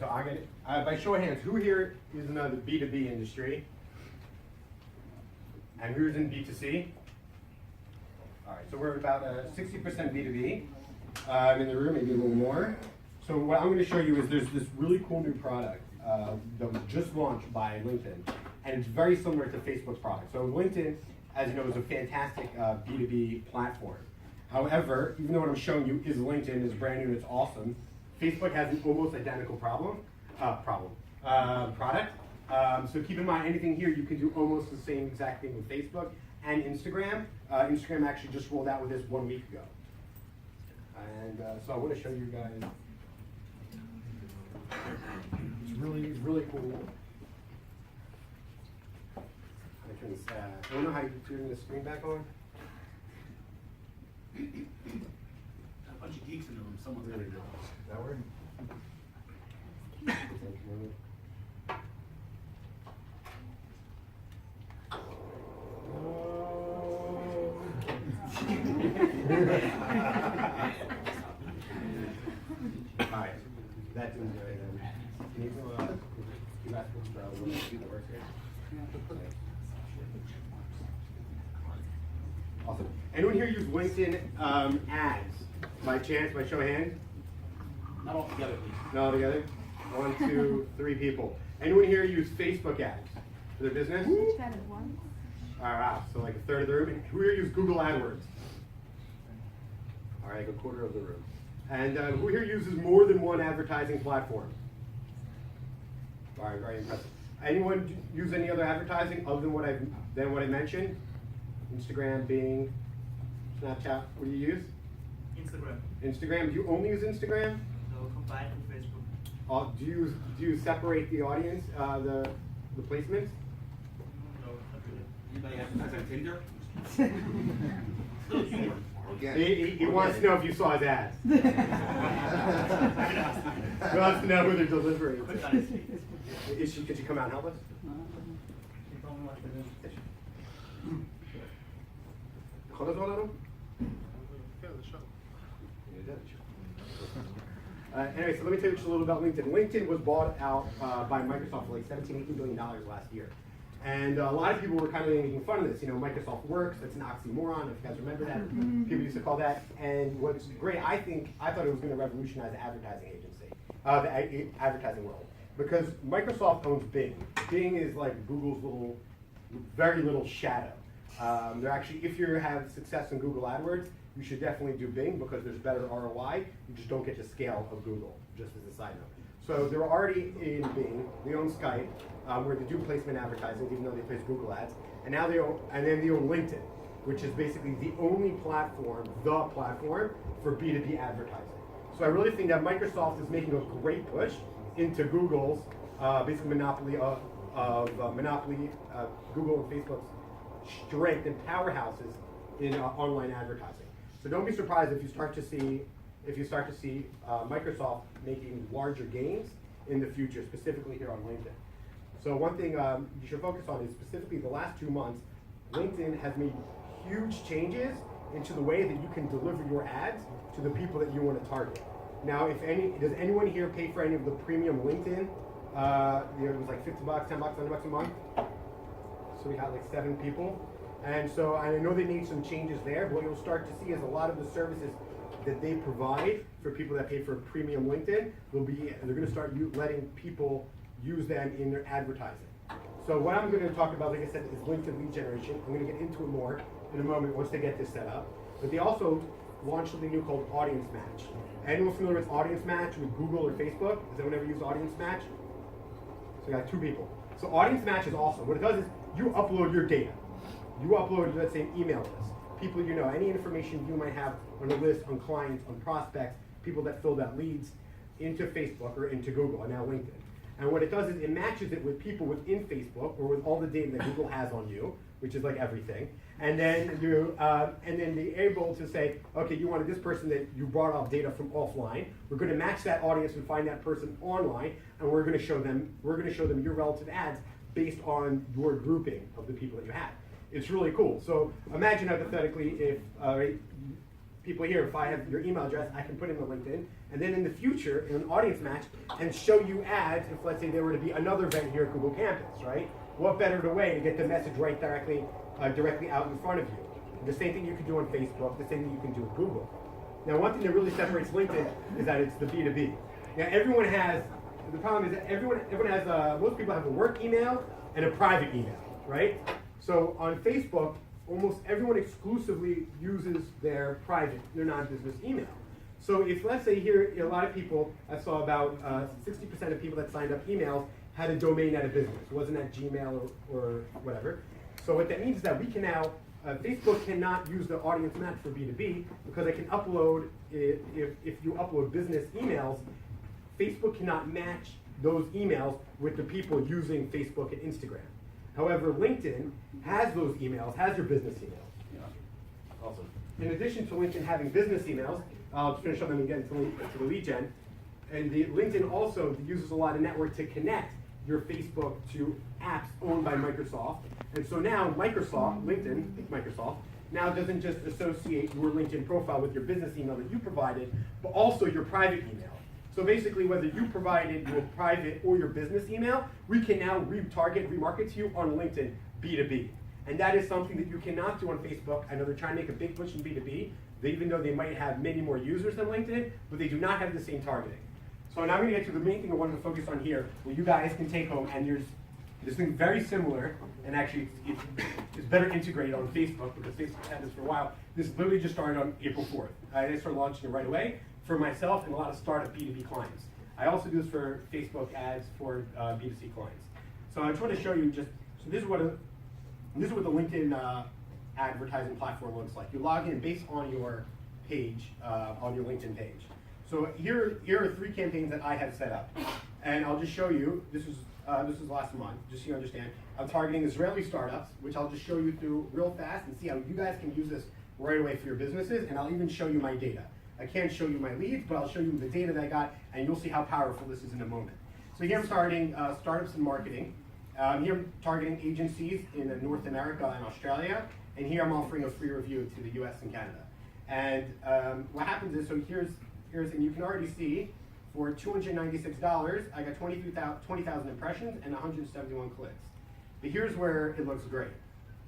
so I'm gonna, by show of hands, who here is in the B2B industry? And who's in B2C? All right, so we're about 60% B2B in the room, maybe a little more. So what I'm gonna show you is there's this really cool new product that was just launched by LinkedIn, and it's very similar to Facebook's product. So LinkedIn, as you know, is a fantastic B2B platform. However, even though what I'm showing you is LinkedIn, is brand new, and it's awesome, Facebook has an almost identical product. So keep in mind, anything here, you can do almost the same exact thing with Facebook and Instagram. Instagram actually just rolled out with this 1 week ago. And so I want to show you guys. It's really cool. I don't know how you turn the screen back on. A bunch of geeks in the room. Someone's There got we to go. go. That work? Alright, that didn't do anything. Can you ask what's the works here? Awesome. Anyone here use LinkedIn ads by chance, by show of hands? Not all together, please. Not all together? 1, 2, 3 people. Anyone here use Facebook ads for their business? All right, so like a third of the room. And who here use Google AdWords? All right, like a quarter of the room. And who here uses more than one advertising platform? All right, very impressive. Anyone use any other advertising other than what I mentioned? Instagram, Bing, Snapchat. What do you use? Instagram. Instagram. Do you only use Instagram? No, combined with Facebook. Do you separate the audience, the placements? No, not really. Anybody advertise on Tinder? Little humor. He wants to know if you saw his ads. He wants to know who they're delivering Quick to. honesty. Could you come out and help us? You told me what to do. ¿Jodas hablando? Anyway, so let me tell you just a little about LinkedIn. LinkedIn was bought out by Microsoft for like $17–18 billion last year. And a lot of people were kind of making fun of this. You know, Microsoft works, that's an oxymoron, if you guys remember that. People used to call that. And what's great, I thought it was going to revolutionize the advertising agency, the advertising world. Because Microsoft owns Bing. Bing is like Google's very little shadow. They're actually, if you have success in Google AdWords, you should definitely do Bing because there's better ROI. You just don't get the scale of Google, just as a side note. So they're already in Bing. They own Skype, where they do placement advertising, even though they place Google ads. And now they own LinkedIn, which is basically the only platform, for B2B advertising. So I really think that Microsoft is making a great push into Google's basically monopoly of Google and Facebook's strength and powerhouses in online advertising. So don't be surprised if you start to see Microsoft making larger gains in the future, specifically here on LinkedIn. So one thing you should focus on is specifically the last 2 months, LinkedIn has made huge changes into the way that you can deliver your ads to the people that you want to target. Now, does anyone here pay for any of the premium LinkedIn? It was like $50, $10, $100 a month. So we got like 7 people. And so I know they need some changes there, but what you'll start to see is a lot of the services that they provide for people that pay for premium LinkedIn they're going to start letting people use them in their advertising. So what I'm going to talk about, like I said, is LinkedIn lead generation. I'm going to get into it more in a moment once they get this set up. But they also launched something new called Audience Match. Anyone familiar with Audience Match with Google or Facebook? Has anyone ever used Audience Match? So we got 2 people. So Audience Match is awesome. What it does is you upload your data. You upload, let's say, an email list. People you know, any information you might have on a list, on clients, on prospects, people that filled out leads into Facebook or into Google, and now LinkedIn. And what it does is it matches it with people within Facebook or with all the data that Google has on you, which is like everything. And then be able to say, okay, you wanted this person that you brought off data from offline. We're going to match that audience and find that person online, and we're going to show them your relative ads based on your grouping of the people that you had. It's really cool. So imagine hypothetically if people here, if I have your email address, I can put in the LinkedIn, and then in the future, in an audience match, and show you ads if, let's say, there were to be another event here at Google Campus, right? What better way to get the message right directly out in front of you? The same thing you can do on Facebook, the same thing you can do with Google. Now, one thing that really separates LinkedIn is that it's the B2B. Now, the problem is that most people have a work email and a private email, right? So on Facebook, almost everyone exclusively uses their non-business email. So if, let's say here, a lot of people, I saw about 60% of people that signed up emails had a domain at a business. It wasn't at Gmail or whatever. So what that means is that we can now, Facebook cannot use the audience match for B2B because they can upload, if you upload business emails, Facebook cannot match those emails with the people using Facebook and Instagram. However, LinkedIn has those emails, has your business emails. Yeah. Awesome. In addition to LinkedIn having business emails, I'll finish on them and get into the lead gen. And LinkedIn also uses a lot of network to connect your Facebook to apps owned by Microsoft. And so now Microsoft, now doesn't just associate your LinkedIn profile with your business email that you provided, but also your private email. So basically, whether you provided your private or your business email, we can now remarket to you on LinkedIn B2B. And that is something that you cannot do on Facebook. I know they're trying to make a big push in B2B, even though they might have many more users than LinkedIn, but they do not have the same targeting. So now I'm going to get to the main thing I wanted to focus on here, where you guys can take home, and there's this thing very similar, and actually it's better integrated on Facebook, because Facebook had this for a while. This literally just started on April 4th. I started launching it right away for myself and a lot of startup B2B clients. I also do this for Facebook ads for B2C clients. So I just want to show you so this is what the LinkedIn advertising platform looks like. You log in based on your page, on your LinkedIn page. So here are 3 campaigns that I have set up, and I'll just show you. This is last month, just so you understand. I'm targeting Israeli startups, which I'll just show you through real fast and see how you guys can use this right away for your businesses, and I'll even show you my data. I can't show you my leads, but I'll show you the data that I got, and you'll see how powerful this is in a moment. So here I'm targeting startups in marketing. Here I'm targeting agencies in North America and Australia, and here I'm offering a free review to the US and Canada. And what happens is, so here's and you can already see, for $296, I got 20,000 impressions and 171 clicks. But here's where it looks great.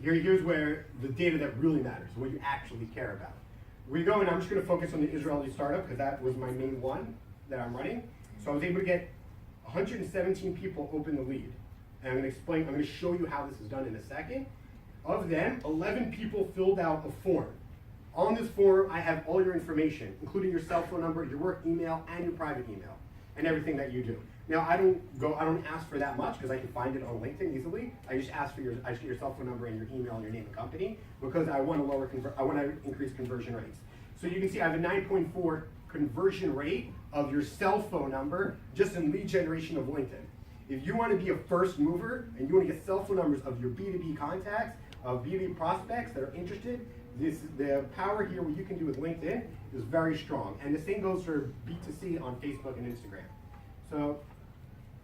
Here's where the data that really matters, what you actually care about. We go, and I'm just going to focus on the Israeli startup because that was my main one that I'm running. So I was able to get 117 people open the lead. And I'm going to show you how this is done in a second. Of them, 11 people filled out a form. On this form, I have all your information, including your cell phone number, your work email, and your private email, and everything that you do. Now, I don't ask for that much because I can find it on LinkedIn easily. I just ask for your cell phone number and your email and your name and company because I want to increase conversion rates. So you can see I have a 9.4 conversion rate of your cell phone number just in lead generation of LinkedIn. If you want to be a first mover and you want to get cell phone numbers of your B2B contacts, of B2B prospects that are interested, the power here, what you can do with LinkedIn is very strong. And the same goes for B2C on Facebook and Instagram. So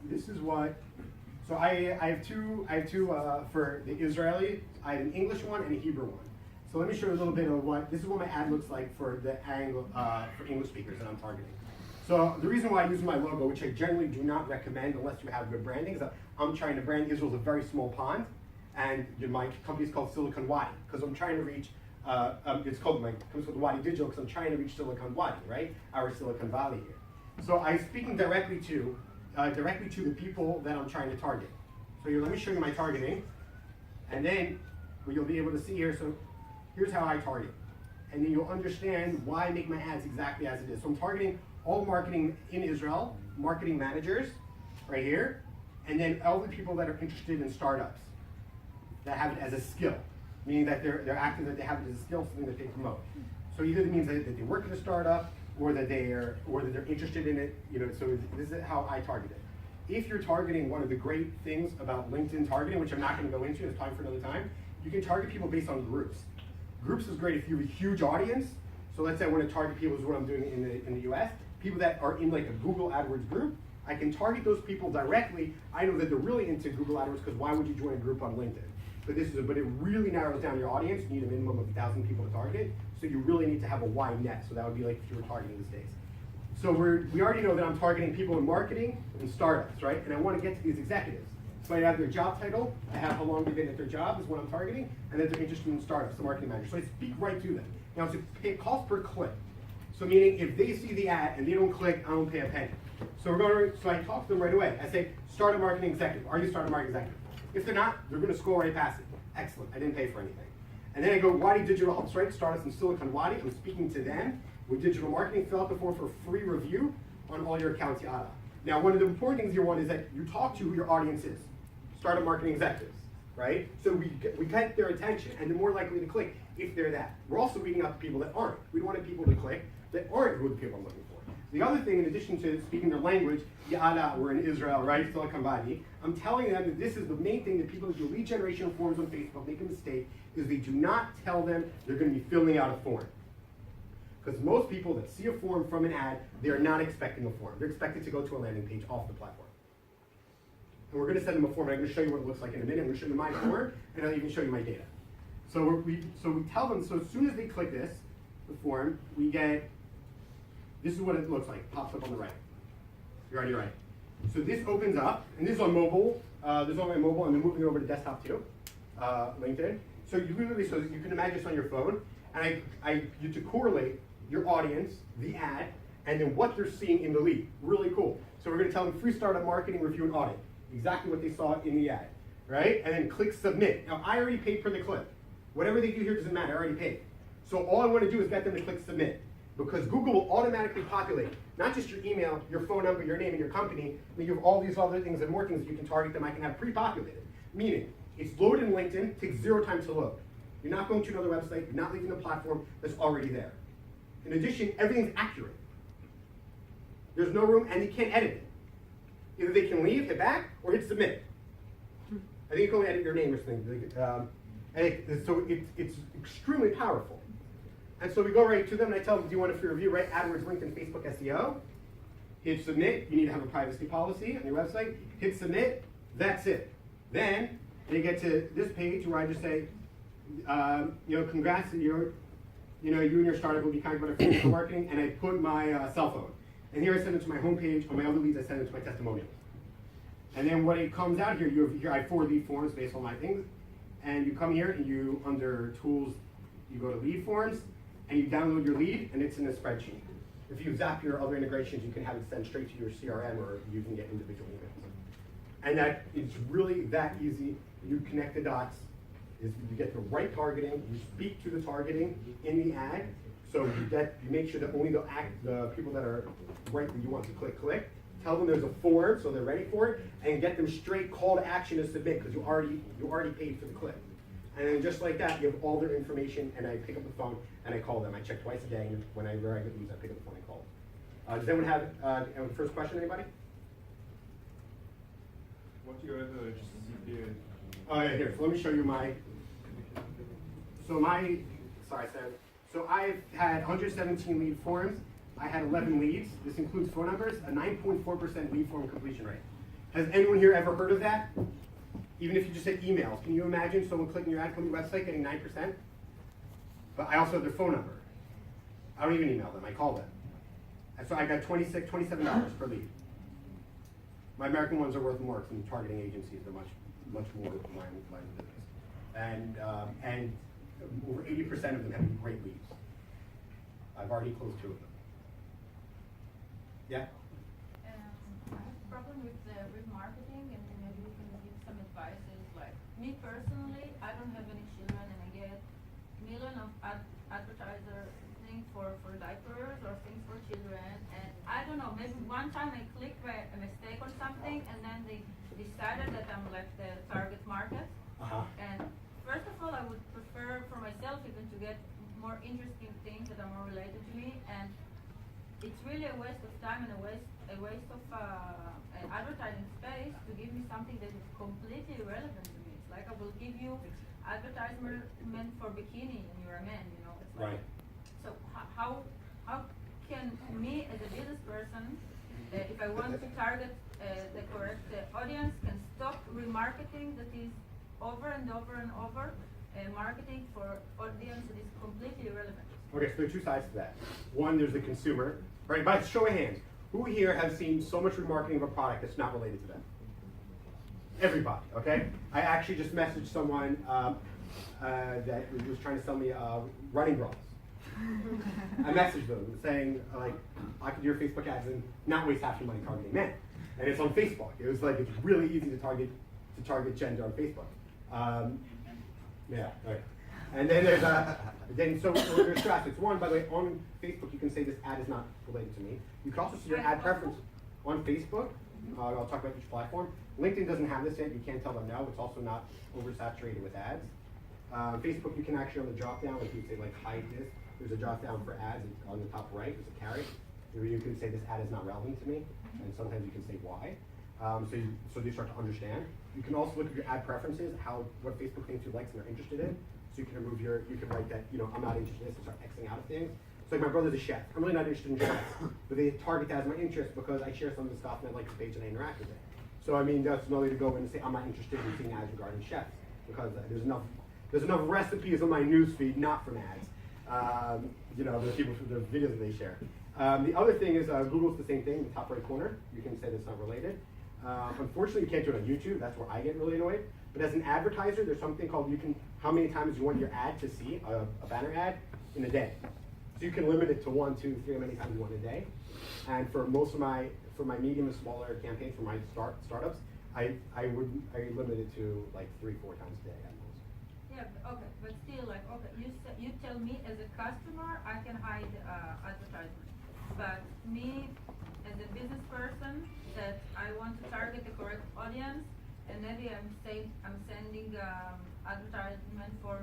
this is what, so I have two for the Israeli, I have an English one and a Hebrew one. So let me show you a little bit of this is what my ad looks like for the for English speakers that I'm targeting. So the reason why I use my logo, which I generally do not recommend unless you have good branding, is that I'm trying to brand Israel's a very small pond, and my company's called Silicon Wadi, because I'm trying to reach, it's called Wadi Digital, because I'm trying to reach Silicon Wadi, right? Our Silicon Valley here. So I'm speaking directly to the people that I'm trying to target. So here, let me show you my targeting, and then what you'll be able to see here, so here's how I target. And then you'll understand why I make my ads exactly as it is. So I'm targeting all marketing in Israel, marketing managers, right here, and then all the people that are interested in startups, that have it as a skill, meaning that they're active, that they have it as a skill, something that they promote. So either it means that they work at a startup, or that they're interested in it. So this is how I target it. If you're targeting, one of the great things about LinkedIn targeting, which I'm not going to go into, it's time for another time, you can target people based on groups. Groups is great if you have a huge audience. So let's say I want to target people, is what I'm doing in the US, people that are in like a Google AdWords group. I can target those people directly. I know that they're really into Google AdWords, because why would you join a group on LinkedIn? But it really narrows down your audience. You need a minimum of 1,000 people to target it. So you really need to have a wide net. So that would be like if you were targeting these days. So we already know that I'm targeting people in marketing and startups, right? And I want to get to these executives. So I have their job title, I have how long they've been at their job is what I'm targeting, and then they're interested in startups, the marketing manager. So I speak right to them. Now it's cost per click. So meaning if they see the ad and they don't click, I don't pay a penny. So so I talk to them right away. I say, start a marketing executive. Are you starting a marketing executive? If they're not, they're going to scroll right past it. Excellent. I didn't pay for anything. And then I go, Wadi Digital helps, right? Startups in Silicon Valley. I'm speaking to them with digital marketing. Fill out the form for a free review on all your accounts, yada. Now, one of the important things here, one is that you talk to who your audience is. Startup marketing executives, right? So we get their attention, and they're more likely to click if they're that. We're also weeding out the people that aren't. We don't want people to click that aren't who the people I'm looking for. The other thing, in addition to speaking their language, yada, we're in Israel, right? Silicon Valley. I'm telling them that this is the main thing that people who do lead generation forms on Facebook make a mistake, is they do not tell them they're going to be filling out a form. Because most people that see a form from an ad, they're not expecting a form. They're expected to go to a landing page off the platform. And we're going to send them a form, and I'm going to show you what it looks like in a minute. I'm going to show you my form, and I'll even show you my data. So we tell them, so as soon as they click this, the form, we get, this is what it looks like. It pops up on the right. You're already right. So this opens up, and this is on mobile. This is on my mobile, and then moving over to desktop too, LinkedIn. So you literally, so you can imagine this on your phone, and you to correlate your audience, the ad, and then what they're seeing in the lead. Really cool. So we're going to tell them free startup marketing, review, and audit. Exactly what they saw in the ad, right? And then click submit. Now I already paid for the clip. Whatever they do here doesn't matter. I already paid. So all I want to do is get them to click submit, because Google will automatically populate not just your email, your phone number, your name, and your company. But you have all these other things and more things that you can target them. I can have pre-populated, meaning it's loaded in LinkedIn, takes 0 time to load. You're not going to another website. You're not leaving the platform that's already there. In addition, everything's accurate. There's no room, and you can't edit it. Either they can leave, hit back, or hit submit. I think you can only edit your name or something. So it's extremely powerful. And so we go right to them, and I tell them, do you want a free review, right? AdWords, LinkedIn, Facebook, SEO. Hit submit. You need to have a privacy policy on your website. Hit submit. That's it. Then they get to this page where I just say, congrats, you and your startup will be kind of better for marketing, and I put my cell phone. And here I send it to my homepage. On my other leads, I send it to my testimonials. And then when it comes out here, I have 4 lead forms based on my things. And you come here and you, under tools, you go to lead forms, and you download your lead, and it's in a spreadsheet. If you zap your other integrations, you can have it sent straight to your CRM, or you can get individual emails. And that it's really that easy. You connect the dots. You get the right targeting. You speak to the targeting in the ad. So you make sure that only the people that are right that you want to click. Tell them there's a form, so they're ready for it, and get them straight call to action to submit, because you already paid for the click. And then just like that, you have all their information, and I pick up the phone and I call them. I check twice a day, and whenever I get leads, I pick up the phone and call them. Does anyone have first question? Anybody? What's your average CPA? Oh yeah, here. So let me show you my. So I've had 117 lead forms. I had 11 leads. This includes phone numbers. A 9.4% lead form completion rate. Has anyone here ever heard of that? Even if you just said emails, can you imagine someone clicking your ad from your website getting 9%? But I also have their phone number. I don't even email them. I call them. And so I got $27 per lead. My American ones are worth more from targeting agencies. They're much more line of business. And over 80% of them have great leads. I've already closed 2 of them. Yeah? I have a problem with marketing, and maybe you can give some advices. Like me personally, I don't have any children, and I get millions of advertiser things for diapers or things for children, and I don't know, maybe one time I clicked by a mistake on something, and then they decided that I'm like the target market. And first of all, I would prefer for myself even to get more interesting things that are more related to me, and it's really a waste of time and a waste of advertising space to give me something that is completely irrelevant to me. It's like I will give you advertisement for bikini and you're a man, It's like, right. So how can me as a business person, if I want to target the correct audience, can stop remarketing that is over and over and over, marketing for audience that is completely irrelevant? Okay, so there are two sides to that. One, there's the consumer, right? By show of hands, who here has seen so much remarketing of a product that's not related to them? Everybody, okay? I actually just messaged someone that was trying to sell me running bras. I messaged them saying, like, I could do your Facebook ads and not waste half your money targeting men. And it's on Facebook. It was like, it's really easy to target gender on Facebook. Yeah, right. And then there's so there's two aspects. One, by the way, on Facebook you can say this ad is not related to me. You can also see your ad preference on Facebook. I'll talk about each platform. LinkedIn doesn't have this yet. You can't tell them no. It's also not oversaturated with ads. Facebook, you can actually on the drop down, like you say like hide this. There's a drop down for ads on the top right. There's a caret. You can say this ad is not relevant to me, and sometimes you can say why. So you start to understand. You can also look at your ad preferences, what Facebook thinks you likes and are interested in. So you can remove you can write that, I'm not interested in this, and start Xing out of things. So like my brother's a chef. I'm really not interested in chefs, but they target that as my interest because I share some of the stuff and I like the page and I interact with it. So I mean, that's another way to go in and say I'm not interested in seeing ads regarding chefs because there's enough recipes on my newsfeed, not from ads. The people for the videos that they share. The other thing is Google's the same thing, the top right corner. You can say that's not related. Unfortunately, you can't do it on YouTube. That's where I get really annoyed. But as an advertiser, there's something called how many times you want your ad to see, a banner ad, in a day. So you can limit it to 1, 2, 3, how many times you want a day. And for most of my medium and smaller campaigns, for my startups, I limit it to like 3, 4 times a day at most. Yeah, okay, but still, like, okay, you tell me as a customer, I can hide advertisements. But me, as a business person, that I want to target the correct audience, and maybe I'm sending advertisement for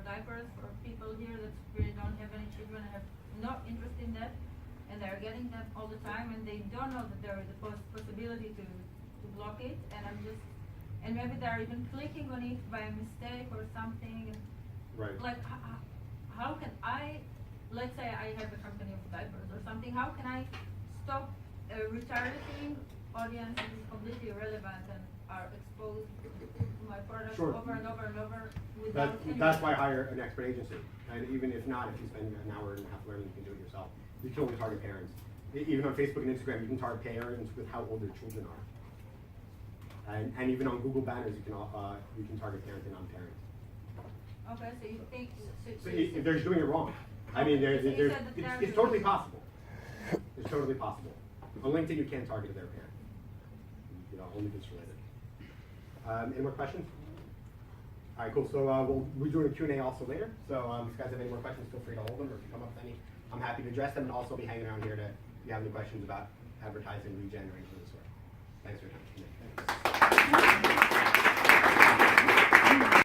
diapers for people here that really don't have any children, have no interest in that, and they're getting them all the time, and they don't know that there is a possibility to block it, and maybe they're even clicking on it by mistake or something. Right. Like, how can I, let's say I have a company of diapers or something, how can I stop retargeting audience that is completely irrelevant and are exposed to my product Sure. over and over and over without any... That's why I hire an expert agency. And even if not, if you spend an hour and a half learning, you can do it yourself. You can only target parents. Even on Facebook and Instagram, you can target parents with how old their children are. And even on Google banners, you can target parents and non-parents. Okay, so you think... So they're just doing it wrong. I mean, it's totally possible. It's totally possible. On LinkedIn, you can't target their parent. Only if it's related. Any more questions? All right, cool. So we're doing a Q&A also later. So if you guys have any more questions, feel free to hold them, or if you come up with any, I'm happy to address them, and also be hanging around here if you have any questions about advertising, lead generation, and this sort. Thanks for your time.